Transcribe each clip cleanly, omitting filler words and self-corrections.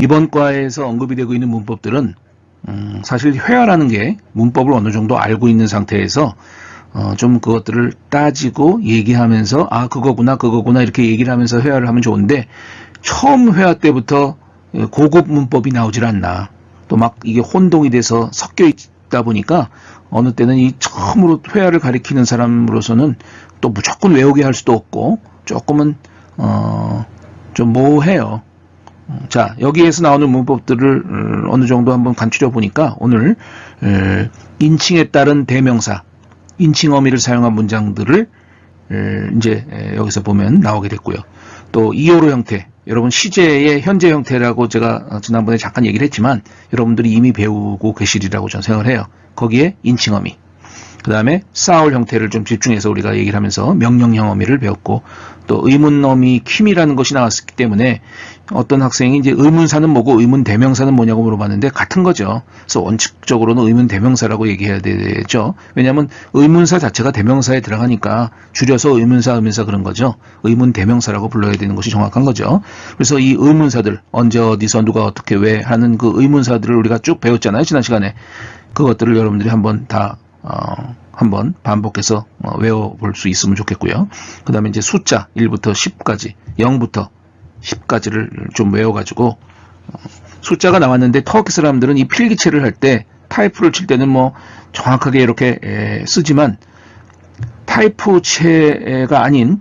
이번 과에서 언급이 되고 있는 문법들은 사실 회화라는 게 문법을 어느 정도 알고 있는 상태에서 좀 그것들을 따지고 얘기하면서 그거구나 이렇게 얘기를 하면서 회화를 하면 좋은데, 처음 회화 때부터 고급 문법이 나오질 않나. 또 막 이게 혼동이 돼서 섞여 있다 보니까 어느 때는 이 처음으로 회화를 가리키는 사람으로서는 또 무조건 외우게 할 수도 없고 조금은 좀 모호해요. 자, 여기에서 나오는 문법들을 어느 정도 한번 간추려 보니까 오늘 인칭에 따른 대명사, 인칭 어미를 사용한 문장들을 이제 여기서 보면 나오게 됐고요. 또 이어로 형태, 여러분 시제의 현재 형태라고 제가 지난번에 잠깐 얘기를 했지만 여러분들이 이미 배우고 계시리라고 저는 생각을 해요. 거기에 인칭 어미, 그 다음에 싸울 형태를 좀 집중해서 우리가 얘기를 하면서 명령형 어미를 배웠고, 또 의문 어미 킴이라는 것이 나왔기 때문에 어떤 학생이 이제 의문사는 뭐고 의문 대명사는 뭐냐고 물어봤는데 같은 거죠. 그래서 원칙적으로는 의문 대명사라고 얘기해야 되죠. 왜냐하면 의문사 자체가 대명사에 들어가니까 줄여서 의문사 그런 거죠. 의문 대명사라고 불러야 되는 것이 정확한 거죠. 그래서 이 의문사들, 언제 어디서 누가 어떻게 왜 하는 그 의문사들을 우리가 쭉 배웠잖아요, 지난 시간에. 그것들을 여러분들이 한번 한번 반복해서 외워볼 수 있으면 좋겠고요. 그 다음에 이제 숫자 1부터 10까지, 0부터 10까지를 좀 외워가지고, 숫자가 나왔는데 터키 사람들은 이 필기체를 할 때 타이프를 칠 때는 뭐 정확하게 이렇게 쓰지만 타이프체가 아닌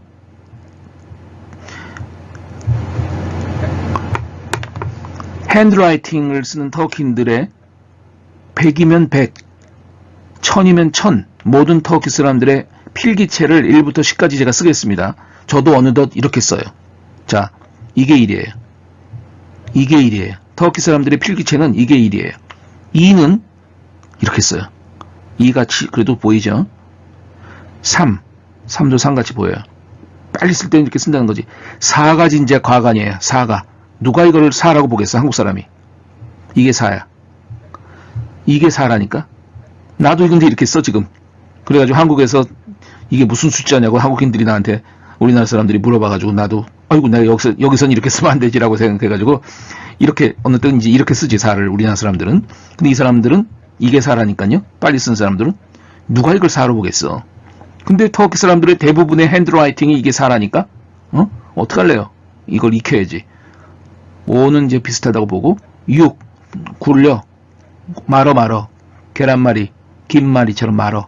핸드라이팅을 쓰는 터키인들의 100이면 100, 1000이면 1000, 모든 터키 사람들의 필기체를 1부터 10까지 제가 쓰겠습니다. 저도 어느덧 이렇게 써요. 자, 이게 1이에요. 이게 1이에요. 터키 사람들의 필기체는 이게 1이에요. 2는 이렇게 써요. 2같이 그래도 보이죠? 3, 3도 3같이 보여요. 빨리 쓸 때는 이렇게 쓴다는 거지. 4가 진짜 과간이에요. 4가. 누가 이걸 4라고 보겠어, 한국 사람이. 이게 4야. 이게 4라니까. 나도 근데 이렇게 써 지금. 그래가지고 한국에서 이게 무슨 숫자냐고 한국인들이 나한테, 우리나라 사람들이 물어봐가지고 나도 아이고 내가 여기선 이렇게 쓰면 안 되지라고 생각해가지고 이렇게 어느 때는 이제 이렇게 쓰지, 4를 우리나라 사람들은. 근데 이 사람들은 이게 4라니까요. 빨리 쓴 사람들은 누가 이걸 4로 보겠어. 근데 터키 사람들의 대부분의 핸드라이팅이 이게 4라니까 어떡할래요. 이걸 익혀야지. 5는 이제 비슷하다고 보고, 6 굴려, 말어 계란말이, 김말이처럼 말어.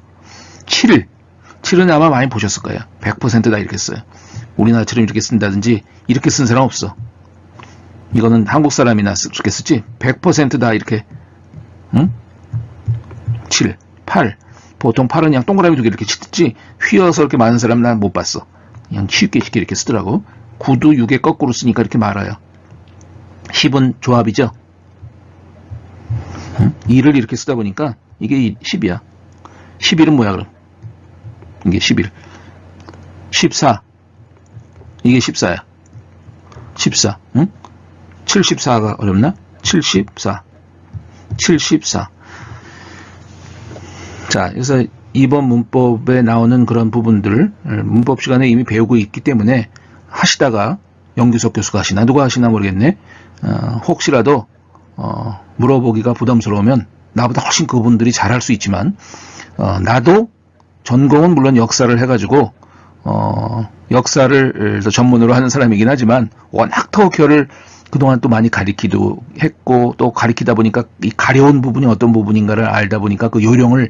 7은 아마 많이 보셨을 거예요. 100%다 이렇게 써요. 우리나라처럼 이렇게 쓴다든지 이렇게 쓴 사람 없어. 이거는 한국 사람이나 이렇게 쓰지. 100%다 이렇게. 7, 8. 보통 8은 그냥 동그라미 2개 이렇게 치지 휘어서 이렇게 많은 사람 난 못 봤어. 그냥 쉽게 이렇게 쓰더라고. 9도 6에 거꾸로 쓰니까 이렇게 말아요. 10은 조합이죠. 2를 이렇게 쓰다 보니까 이게 10이야. 11은 뭐야 그럼? 이게 11. 14. 이게 14야. 14. 74가 어렵나? 74. 자, 그래서 이번 문법에 나오는 그런 부분들, 문법 시간에 이미 배우고 있기 때문에 하시다가 영규석 교수가 하시나 누가 하시나 모르겠네. 혹시라도 물어보기가 부담스러우면 나보다 훨씬 그분들이 잘할 수 있지만 나도 전공은 물론 역사를 해가지고 역사를 전문으로 하는 사람이긴 하지만 워낙 터키어를 그동안 또 많이 가리키도 했고, 또 가리키다 보니까 이 가려운 부분이 어떤 부분인가를 알다 보니까 그 요령을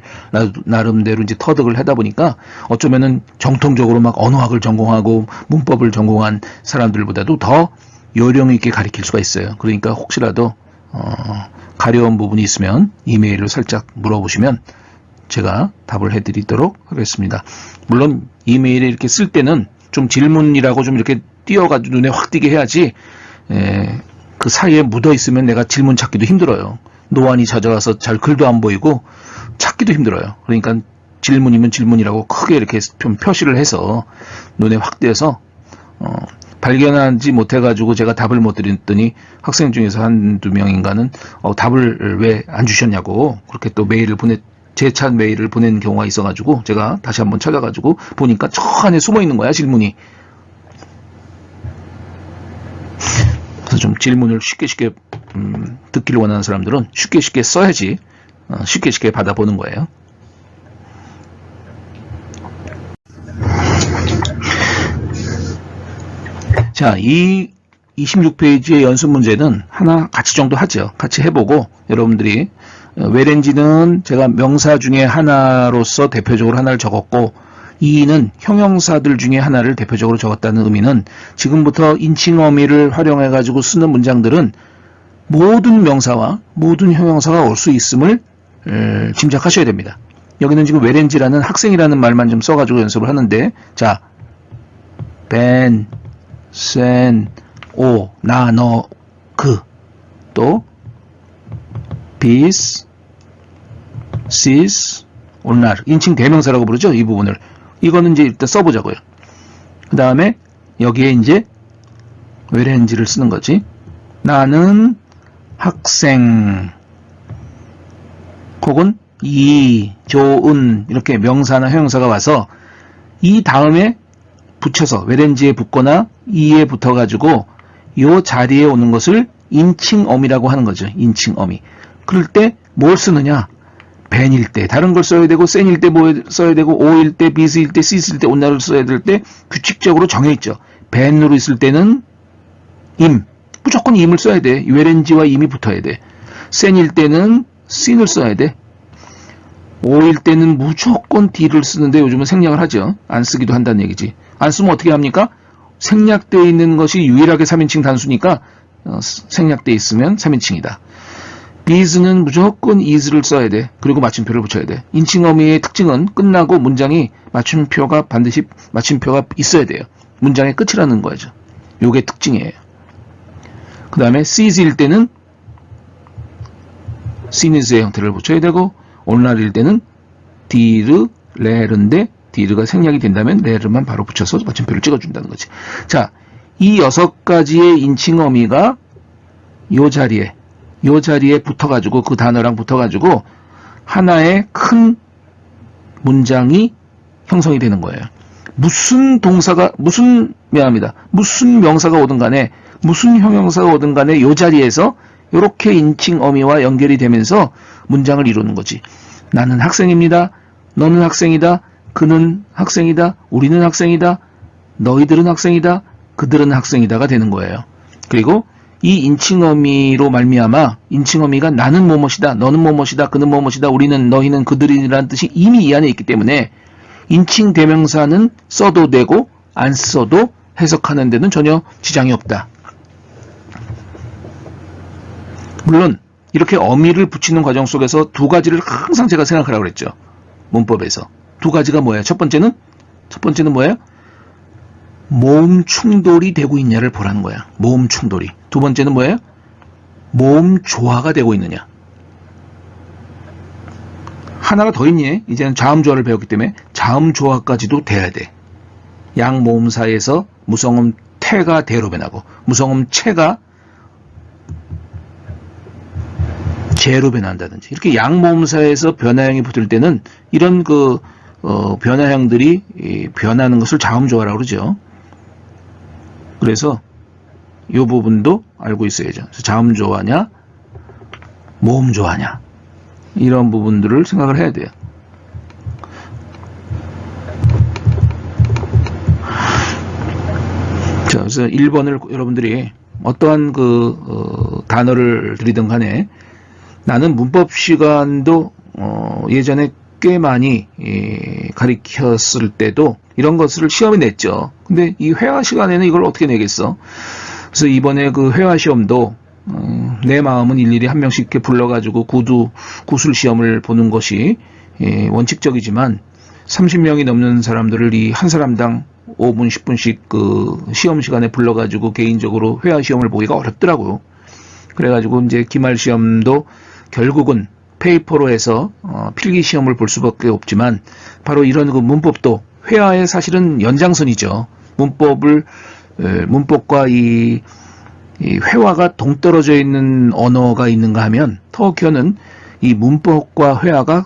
나름대로 이제 터득을 하다 보니까 어쩌면은 정통적으로 막 언어학을 전공하고 문법을 전공한 사람들보다도 더 요령 있게 가리킬 수가 있어요. 그러니까 혹시라도 가려운 부분이 있으면 이메일을 살짝 물어보시면 제가 답을 해드리도록 하겠습니다. 물론 이메일에 이렇게 쓸 때는 좀 질문이라고 좀 이렇게 띄어가지고 눈에 확 띄게 해야지, 그 사이에 묻어 있으면 내가 질문 찾기도 힘들어요. 노안이 찾아와서 잘 글도 안 보이고 찾기도 힘들어요. 그러니까 질문이면 질문이라고 크게 이렇게 좀 표시를 해서 눈에 확 띄어서 발견하지 못해가지고 제가 답을 못 드렸더니 학생 중에서 한두 명인가는 답을 왜 안 주셨냐고 그렇게 또 메일을 재찬 메일을 보낸 경우가 있어가지고 제가 다시 한번 찾아가지고 보니까 저 안에 숨어 있는 거야, 질문이. 그래서 좀 질문을 쉽게 듣기를 원하는 사람들은 쉽게 써야지 쉽게 받아보는 거예요. 자, 이 26페이지의 연습 문제는 하나 같이 정도 하죠. 같이 해보고 여러분들이 where인지는 제가 명사 중에 하나로서 대표적으로 하나를 적었고 이는 형용사들 중에 하나를 대표적으로 적었다는 의미는 지금부터 인칭 어미를 활용해 가지고 쓰는 문장들은 모든 명사와 모든 형용사가 올 수 있음을 짐작하셔야 됩니다. 여기는 지금 where인지라는 학생이라는 말만 좀 써가지고 연습을 하는데 자, 벤, 센, 오, 나, 너, 그, 또 bis, sis, 오늘 인칭 대명사라고 부르죠. 이 부분을 이거는 이제 일단 써보자고요. 그 다음에 여기에 이제 where인지를 쓰는 거지. 나는 학생 혹은 이, 좋은 이렇게 명사나 형용사가 와서 이 다음에 붙여서 where인지에 붙거나 이에 붙어가지고 이 자리에 오는 것을 인칭어미라고 하는 거죠. 인칭어미. 그럴 때 뭘 쓰느냐? 벤일 때 다른 걸 써야 되고 센일 때 뭐 써야 되고 오일 때 비스일 때 시스일 때 온나를 써야 될 때 규칙적으로 정해있죠. 벤으로 있을 때는 임 무조건 임을 써야 돼. where인지와 임이 붙어야 돼. 센일 때는 sin을 써야 돼. 오일 때는 무조건 d를 쓰는데 요즘은 생략을 하죠. 안 쓰기도 한다는 얘기지. 안 쓰면 어떻게 합니까? 생략되어 있는 것이 유일하게 3인칭 단수니까 생략되어 있으면 3인칭이다. is는 무조건 is를 써야 돼. 그리고 마침표를 붙여야 돼. 인칭어미의 특징은 끝나고 문장이 마침표가 반드시 마침표가 있어야 돼요. 문장의 끝이라는 거죠. 요게 특징이에요. 그 다음에 sees일 때는 sin이스의 형태를 붙여야 되고 온날일 때는 d를, 레르인데 d가 생략이 된다면 레르만 바로 붙여서 마침표를 찍어준다는 거지. 자, 이 6가지의 인칭어미가 요 자리에 붙어가지고 그 단어랑 붙어가지고 하나의 큰 문장이 형성이 되는 거예요. 무슨 명사가 오든 간에 무슨 형용사가 오든 간에 요 자리에서 이렇게 인칭어미와 연결이 되면서 문장을 이루는 거지. 나는 학생입니다. 너는 학생이다. 그는 학생이다. 우리는 학생이다. 너희들은 학생이다. 그들은 학생이다가 되는 거예요. 그리고 이 인칭어미로 말미암아 인칭어미가 나는 뭐뭇이다. 너는 뭐뭇이다. 그는 뭐뭇이다. 우리는 너희는 그들이라는 뜻이 이미 이 안에 있기 때문에 인칭 대명사는 써도 되고 안 써도 해석하는 데는 전혀 지장이 없다. 물론 이렇게 어미를 붙이는 과정 속에서 두 가지를 항상 제가 생각하라고 그랬죠. 문법에서. 두 가지가 뭐예요? 첫 번째는 뭐예요? 모음 충돌이 되고 있냐를 보라는 거야. 모음 충돌이. 두 번째는 뭐예요? 모음 조화가 되고 있느냐. 하나가 더 있니? 이제는 자음 조화를 배웠기 때문에 자음 조화까지도 돼야 돼. 양 모음 사이에서 무성음 태가 대로 변하고 무성음 체가 제로 변한다든지 이렇게 양 모음 사이에서 변화형이 붙을 때는 이런 변화형들이 변하는 것을 자음 조화라고 그러죠. 그래서 이 부분도 알고 있어야죠. 자음 조화냐, 모음 조화냐 이런 부분들을 생각을 해야 돼요. 자, 그래서 1번을 여러분들이 어떠한 단어를 들이든 간에 나는 문법 시간도 예전에 꽤 많이 가르쳤을 때도 이런 것을 시험에 냈죠. 근데 이 회화 시간에는 이걸 어떻게 내겠어? 그래서 이번에 그 회화 시험도 내 마음은 일일이 한 명씩 이렇게 불러가지고 구술 시험을 보는 것이 원칙적이지만 30명이 넘는 사람들을 이 한 사람당 5분, 10분씩 그 시험 시간에 불러가지고 개인적으로 회화 시험을 보기가 어렵더라고요. 그래가지고 이제 기말 시험도 결국은 페이퍼로 해서 필기 시험을 볼 수밖에 없지만 바로 이런 그 문법도 회화의 사실은 연장선이죠. 문법과 이 회화가 동떨어져 있는 언어가 있는가 하면 터키어는 이 문법과 회화가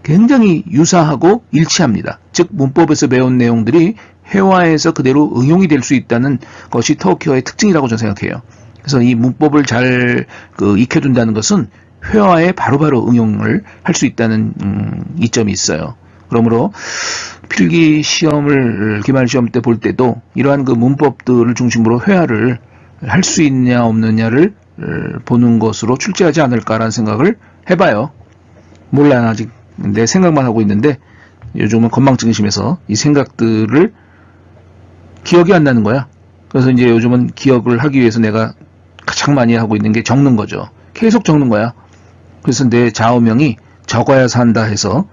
굉장히 유사하고 일치합니다. 즉 문법에서 배운 내용들이 회화에서 그대로 응용이 될 수 있다는 것이 터키어의 특징이라고 저는 생각해요. 그래서 이 문법을 잘 익혀둔다는 것은 회화에 바로바로 응용을 할 수 있다는 이점이 있어요. 그러므로 필기 시험을 기말 시험 때 볼 때도 이러한 그 문법들을 중심으로 회화를 할 수 있냐 없느냐를 보는 것으로 출제하지 않을까라는 생각을 해봐요. 몰라요. 아직 내 생각만 하고 있는데 요즘은 건망증이 심해서 이 생각들을 기억이 안 나는 거야. 그래서 이제 요즘은 기억을 하기 위해서 내가 가장 많이 하고 있는 게 적는 거죠. 계속 적는 거야. 그래서 내 좌우명이 적어야 산다 해서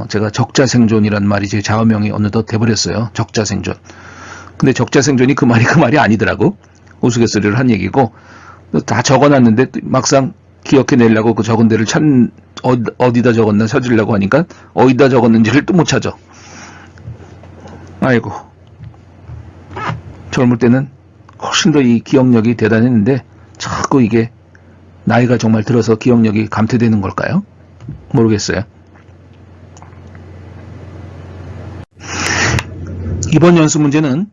제가 적자생존이란 말이 제 좌우명이 어느덧 돼버렸어요. 적자생존. 근데 적자생존이 그 말이 아니더라고. 우스갯소리를 한 얘기고 다 적어놨는데 막상 기억해내려고 그 적은 데를 어디다 적었나 찾으려고 하니까 어디다 적었는지를 또 못 찾아. 아이고, 젊을 때는 훨씬 더 이 기억력이 대단했는데 자꾸 이게 나이가 정말 들어서 기억력이 감퇴되는 걸까요? 모르겠어요. 이번 연습 문제는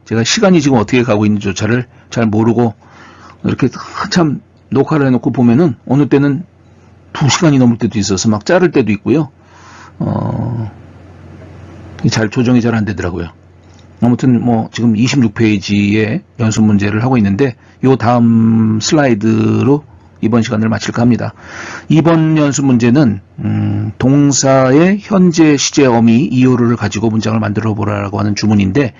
제가 시간이 지금 어떻게 가고 있는지조차를 잘 모르고 이렇게 한참 녹화를 해놓고 보면은 어느 때는 2시간이 넘을 때도 있어서 막 자를 때도 있고요. 잘 조정이 잘 안 되더라고요. 아무튼 뭐 지금 26페이지의 연습 문제를 하고 있는데 요 다음 슬라이드로 이번 시간을 마칠까 합니다. 이번 연습 문제는 동사의 현재 시제 어미 이요를 가지고 문장을 만들어 보라고 하는 주문인데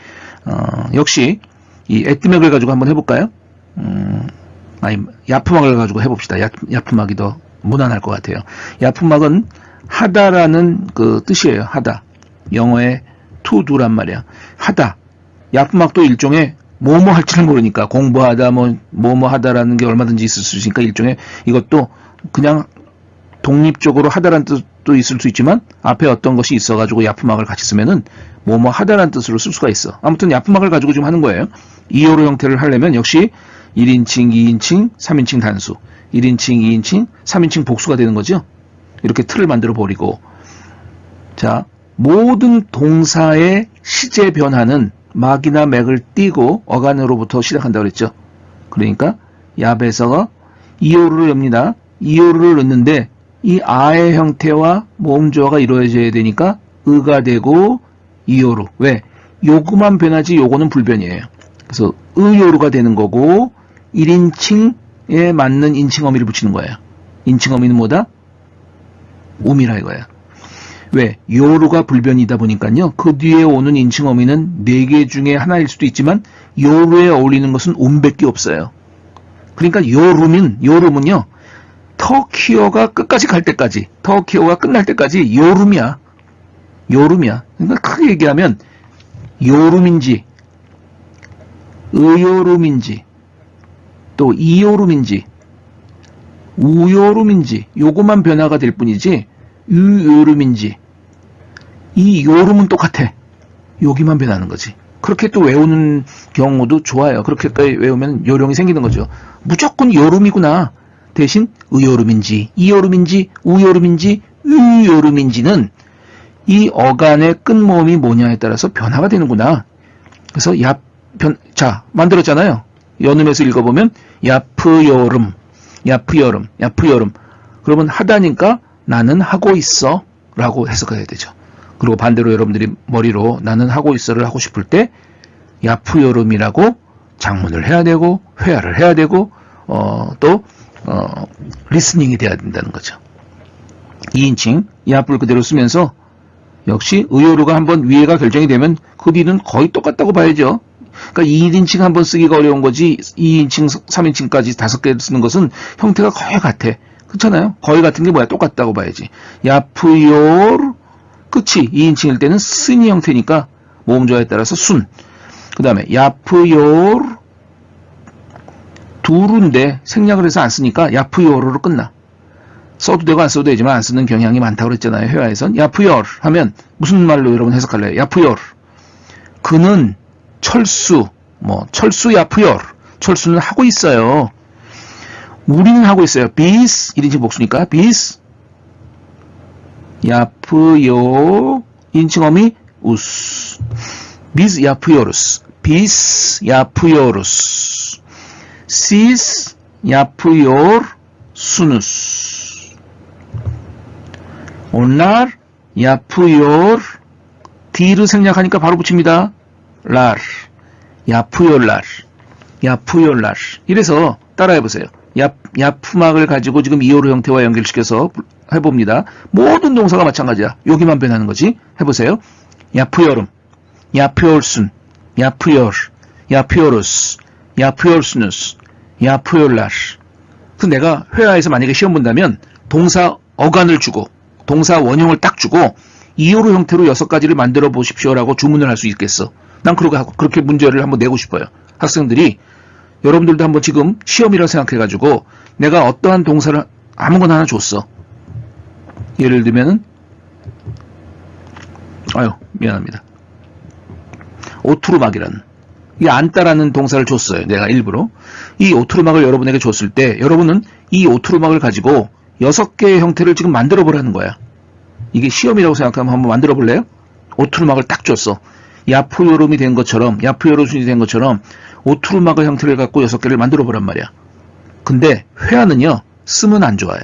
역시 이 애뜨맥을 가지고 한번 해볼까요? 아니 야프막을 가지고 해봅시다. 야프막이 더 무난할 것 같아요. 야프막은 하다라는 그 뜻이에요. 하다. 영어의 to do란 말이야. 하다. 야프막도 일종의 뭐뭐 할지를 모르니까 공부하다 뭐뭐 하다라는 게 얼마든지 있을 수 있으니까 일종의 이것도 그냥 독립적으로 하다라는 뜻도 있을 수 있지만 앞에 어떤 것이 있어가지고 야프막을 같이 쓰면은 뭐뭐 하다라는 뜻으로 쓸 수가 있어. 아무튼 야프막을 가지고 지금 하는 거예요. 이요로 형태를 하려면 역시 1인칭, 2인칭, 3인칭 단수 1인칭, 2인칭, 3인칭 복수가 되는 거죠. 이렇게 틀을 만들어 버리고 자 모든 동사의 시제 변화는 막이나 맥을 띄고 어간으로부터 시작한다고 그랬죠. 그러니까 얍에서 이요를 엽니다. 이요를 넣는데 이 아의 형태와 모음조화가 이루어져야 되니까 의가 되고 이요로. 왜? 요거만 변하지 요거는 불변이에요. 그래서 의요로가 되는 거고 1인칭에 맞는 인칭어미를 붙이는 거예요. 인칭어미는 뭐다? 음이라 이거야. 왜? 요루가 불변이다 보니까요. 그 뒤에 오는 인칭어미는 4개 중에 하나일 수도 있지만 요루에 어울리는 것은 음밖에 없어요. 그러니까 요rum은요. 터키어가 끝까지 갈 때까지, 터키어가 끝날 때까지 요rum이야. 그러니까 크게 얘기하면 요rum인지 의요rum인지 또 이요rum인지 우요rum인지 요것만 변화가 될 뿐이지 유요rum인지 이 요rum은 똑같아. 여기만 변하는 거지. 그렇게 또 외우는 경우도 좋아요. 그렇게까지 외우면 요령이 생기는 거죠. 무조건 요rum이구나. 대신 의요rum인지 이요rum인지 우요rum인지 유요rum인지는 이 어간의 끝모음이 뭐냐에 따라서 변화가 되는구나. 그래서 자 만들었잖아요. 연음에서 읽어보면 야프요름 그러면 하다니까 나는 하고 있어 라고 해석해야 되죠. 그리고 반대로 여러분들이 머리로 나는 하고 있어를 하고 싶을 때 야프요름이라고 장문을 해야 되고 회화를 해야 되고 또 리스닝이 돼야 된다는 거죠. 2인칭 야프를 그대로 쓰면서 역시 의요루가 한번 위에가 결정이 되면 그 뒤는 거의 똑같다고 봐야죠. 그러니까 1인칭 한번 쓰기가 어려운 거지 2인칭, 3인칭까지 5개를 쓰는 것은 형태가 거의 같아. 그렇잖아요. 거의 같은 게 뭐야? 똑같다고 봐야지. 야프요르 끝이 2인칭일 때는 쓴이 형태니까 모음조화에 따라서 순. 그 다음에 야프요르 두루인데 생략을 해서 안 쓰니까 야프요르로 끝나. 써도 되고 안 써도 되지만 안 쓰는 경향이 많다고 그랬잖아요. 회화에선. 야프요르 하면 무슨 말로 여러분 해석할래요? 야프요르. 그는 철수 야프요르. 철수는 하고 있어요. 우리는 하고 있어요. 비스 1인칭 복수니까 비스 야프요 인칭어미 우스 비스 야프요르스 비스 야프요르스 siz yapıyorsunuz. Onlar yapıyor. D를 생략하니까 바로 붙입니다. lar. yapıyorlar. yapıyorlar. 이래서 따라해보세요. 야프막을 가지고 지금 이오르 형태와 연결시켜서 해봅니다. 모든 동사가 마찬가지야. 여기만 변하는 거지. 해보세요. yapıyorum. yapıyorsun. yapıyor. yapıyoruz. yapıyorsunuz. yapıyorlar. 그래서 내가 회화에서 만약에 시험 본다면 동사 어간을 주고 동사 원형을 딱 주고 이오르 형태로 6가지를 만들어 보십시오라고 주문을 할 수 있겠어. 난 그렇게 문제를 한번 내고 싶어요. 학생들이 여러분들도 한번 지금 시험이라고 생각해가지고 내가 어떠한 동사를 아무거나 하나 줬어. 예를 들면은 미안합니다. 오투르막이라는 이 안따라는 동사를 줬어요. 내가 일부러. 이 오투르막을 여러분에게 줬을 때 여러분은 이 오투르막을 가지고 6개의 형태를 지금 만들어 보라는 거야. 이게 시험이라고 생각하면 한번 만들어 볼래요? 오투르막을 딱 줬어. 야프요름이 된 것처럼, 야프요름이 된 것처럼 오투르막의 형태를 갖고 6개를 만들어 보란 말이야. 근데 회화는요, 쓰면 안 좋아요.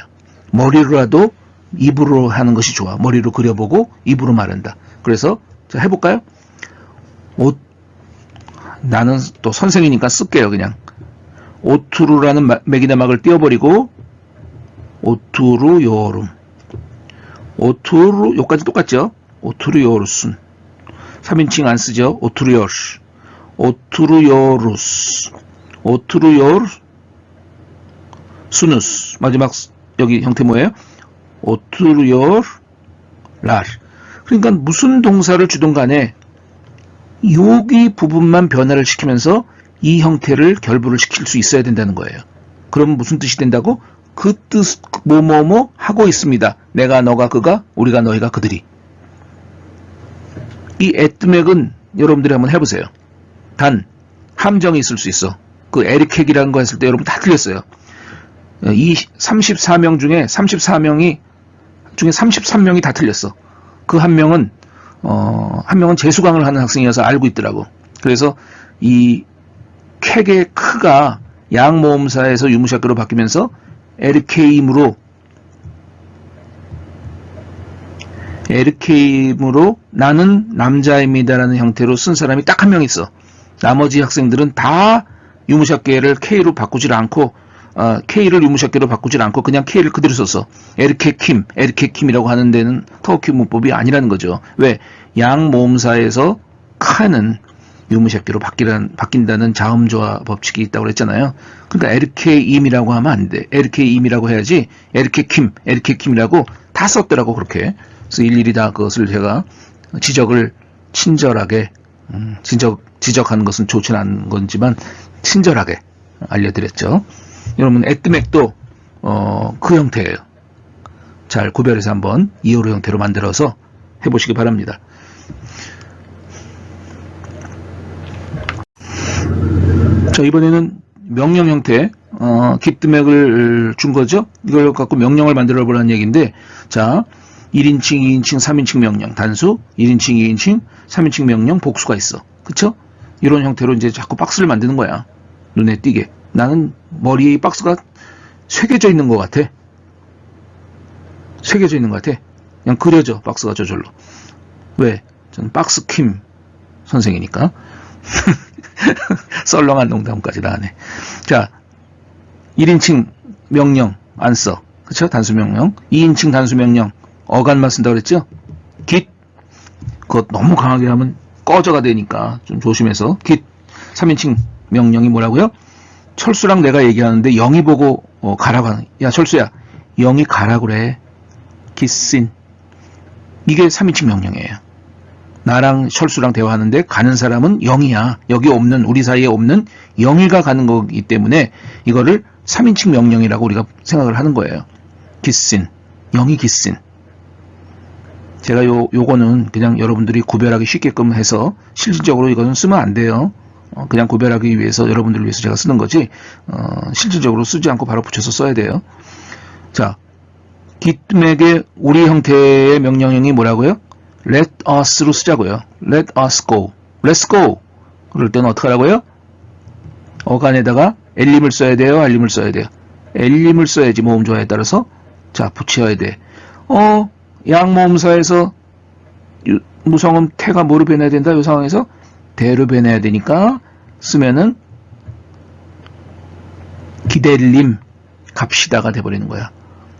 머리로라도 입으로 하는 것이 좋아. 머리로 그려보고 입으로 말한다. 그래서 자, 해볼까요? 나는 또 선생이니까 쓸게요, 그냥. 오투르라는 매기나막을 띄워버리고 오투르요름. 오투르, 요까지 똑같죠? 오투르요르순. 3인칭 안 쓰죠? 오투르요르. 오투르요르스. 오투르요르수누스. 마지막 여기 형태 뭐예요? 오투르요르 랄. 그러니까 무슨 동사를 주든 간에 여기 부분만 변화를 시키면서 이 형태를 결부를 시킬 수 있어야 된다는 거예요. 그럼 무슨 뜻이 된다고? 그 뜻, 뭐뭐뭐 하고 있습니다. 내가, 너가, 그가, 우리가, 너희가, 그들이. 이 애뜨맥은 여러분들이 한번 해보세요. 단, 함정이 있을 수 있어. 그 에릭핵이라는 거 했을 때 여러분 다 틀렸어요. 이 34명 중에 33명이 다 틀렸어. 그 한 명은 재수강을 하는 학생이어서 알고 있더라고. 그래서 이 캑의 크가 양모음사에서 유무샷교로 바뀌면서 에르케임으로 나는 남자입니다라는 형태로 쓴 사람이 딱 한 명 있어. 나머지 학생들은 다 유무샷계를 K로 바꾸질 않고 K를 유무샷계로 바꾸질 않고 그냥 K를 그대로 썼어. 에르케킴이라고 하는 데는 터키 문법이 아니라는 거죠. 왜? 양모음사에서 카는 유무샷계로 바뀐다는 자음조화 법칙이 있다고 그랬잖아요. 그러니까 에르케임이라고 하면 안 돼. 에르케임이라고 해야지 에르케킴이라고 다 썼더라고 그렇게. 그래서 일일이 다 그것을 제가 지적을 친절하게 지적하는 것은 좋지는 않은 건지만 친절하게 알려드렸죠. 여러분 애뜨맥도 그 형태예요. 잘 구별해서 한번 이오르 형태로 만들어서 해보시기 바랍니다. 자, 이번에는 명령 형태 깃뜨맥을 준 거죠. 이걸 갖고 명령을 만들어 보라는 얘기인데, 자 1인칭, 2인칭, 3인칭 명령 단수, 1인칭, 2인칭, 3인칭 명령 복수가 있어. 그쵸? 이런 형태로 이제 자꾸 박스를 만드는 거야. 눈에 띄게. 나는 머리에 이 박스가 새겨져 있는 것 같아. 새겨져 있는 것 같아. 그냥 그려져, 박스가 저절로. 왜? 저는 박스킴 선생이니까. 썰렁한 농담까지 다 하네. 자, 1인칭 명령 안 써. 그쵸? 단수 명령. 2인칭 단수 명령 어간만 쓴다고 그랬죠? 깃. 그거 너무 강하게 하면 꺼져가 되니까 좀 조심해서. 깃. 3인칭 명령이 뭐라고요? 철수랑 내가 얘기하는데 영이 보고 가라고 하는. 야 철수야, 영이 가라 그래. 깃신. 이게 3인칭 명령이에요. 나랑 철수랑 대화하는데 가는 사람은 영이야. 여기 없는, 우리 사이에 없는 영이가 가는 거기 때문에 이거를 3인칭 명령이라고 우리가 생각을 하는 거예요. 깃신. 영이 깃신. 제가 요거는 그냥 여러분들이 구별하기 쉽게끔 해서 실질적으로 이거는 쓰면 안 돼요. 그냥 구별하기 위해서, 여러분들을 위해서 제가 쓰는 거지, 실질적으로 쓰지 않고 바로 붙여서 써야 돼요. 자, 깃맥의 우리 형태의 명령형이 뭐라고요? Let us로 쓰자고요. Let us go. Let's go. 그럴 때는 어떻게 하라고요? 어간에다가 엘림을 써야 돼요, 알림을 써야 돼요? 엘림을 써야지 모음 조화에 따라서. 자, 붙여야 돼. 양모음사에서 무성음 태가 뭐로 변해야 된다? 이 상황에서 대로 변해야 되니까 쓰면은 기댈림 갑시다가 돼버리는 거야.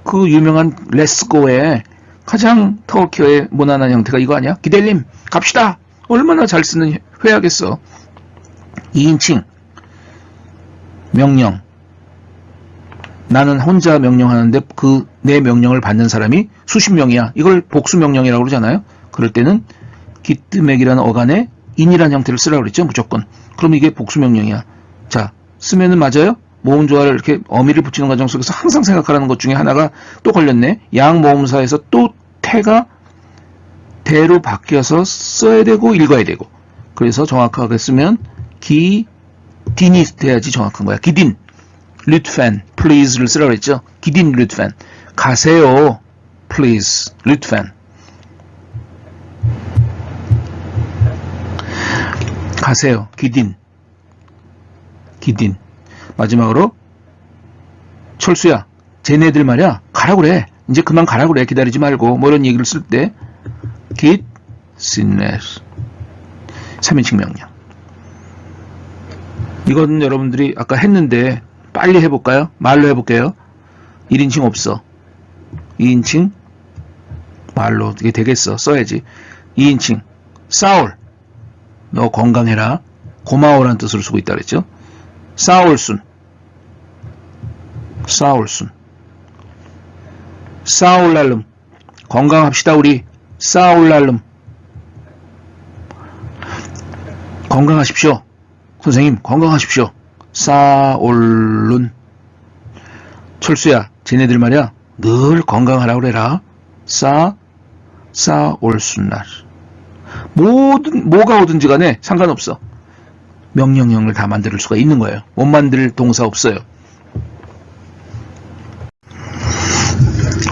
그 유명한 렛츠고의 가장 터키어의 무난한 형태가 이거 아니야? 기댈림 갑시다. 얼마나 잘 쓰는 회화겠어. 2인칭 명령. 나는 혼자 명령하는데 그 내 명령을 받는 사람이 수십 명이야. 이걸 복수 명령이라고 그러잖아요. 그럴 때는 기뜨맥이라는 어간에 인이라는 형태를 쓰라고 그랬죠. 무조건. 그럼 이게 복수 명령이야. 자, 쓰면은 맞아요? 모음 조화를 이렇게 어미를 붙이는 과정 속에서 항상 생각하라는 것 중에 하나가 또 걸렸네. 양모음사에서 또 태가 대로 바뀌어서 써야 되고 읽어야 되고. 그래서 정확하게 쓰면 기딘이 돼야지 정확한 거야. 기딘. 류트펜, please를 쓰라고 했죠. 기딘 류트펜. 가세요. please. 류트펜. 가세요. 기딘. 기딘. 마지막으로 철수야. 쟤네들 말이야. 가라 그래. 이제 그만 가라 그래. 기다리지 말고. 뭐 이런 얘기를 쓸 때 git sinnes 3인칭 명령. 이건 여러분들이 아까 했는데 빨리 해볼까요? 말로 해볼게요. 1인칭 없어. 2인칭 말로 이게 되겠어. 써야지. 2인칭 사울 너 건강해라. 고마워라는 뜻으로 쓰고 있다 그랬죠. 사울순 사울순 사울랄름 건강합시다 우리. 사울랄름 건강하십시오. 선생님 건강하십시오. 사올룬 철수야 쟤네들 말이야 늘 건강하라고 그래라. 사올순날 뭐가 오든지 간에 상관없어. 명령형을 다 만들 수가 있는 거예요. 못 만들 동사 없어요.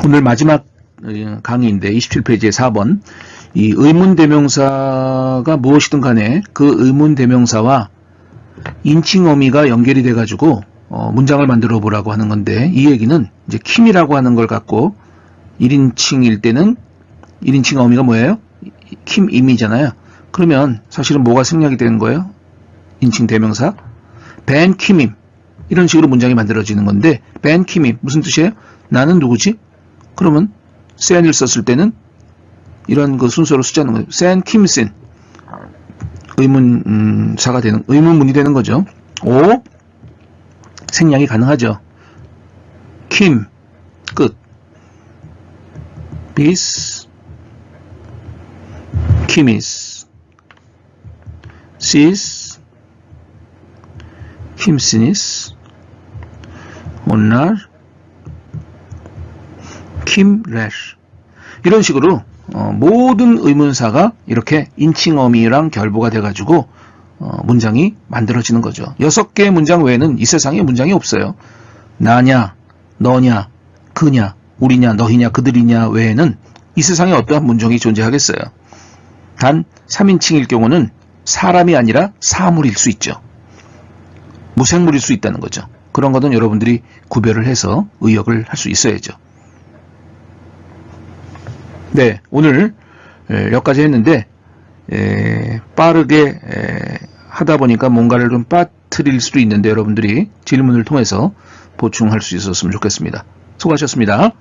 오늘 마지막 강의인데 27페이지의 4번 이 의문대명사가 무엇이든 간에 그 의문대명사와 인칭 어미가 연결이 돼가지고 문장을 만들어 보라고 하는 건데 이 얘기는 이제 킴이라고 하는 걸 갖고 1인칭일 때는 1인칭 어미가 뭐예요? 킴임이잖아요. 그러면 사실은 뭐가 생략이 되는 거예요? 인칭 대명사 벤 킴임 이런 식으로 문장이 만들어지는 건데 벤 킴임 무슨 뜻이에요? 나는 누구지? 그러면 센을 썼을 때는 이런 그 순서로 쓰자는 거예요. 센 킴센 의문사가 되는 의문문이 되는 거죠. 오 생략이 가능하죠. 킴 끝 비스 킴이스 시스 킴스니스 온날 킴래쉬 이런 식으로 모든 의문사가 이렇게 인칭어미랑 결부가 돼가지고 문장이 만들어지는 거죠. 6개의 문장 외에는 이 세상에 문장이 없어요. 나냐, 너냐, 그냐, 우리냐, 너희냐, 그들이냐 외에는 이 세상에 어떠한 문장이 존재하겠어요. 단 3인칭일 경우는 사람이 아니라 사물일 수 있죠. 무생물일 수 있다는 거죠. 그런 것은 여러분들이 구별을 해서 의역을 할 수 있어야죠. 네, 오늘 여기까지 했는데 빠르게 하다 보니까 뭔가를 좀 빠뜨릴 수도 있는데 여러분들이 질문을 통해서 보충할 수 있었으면 좋겠습니다. 수고하셨습니다.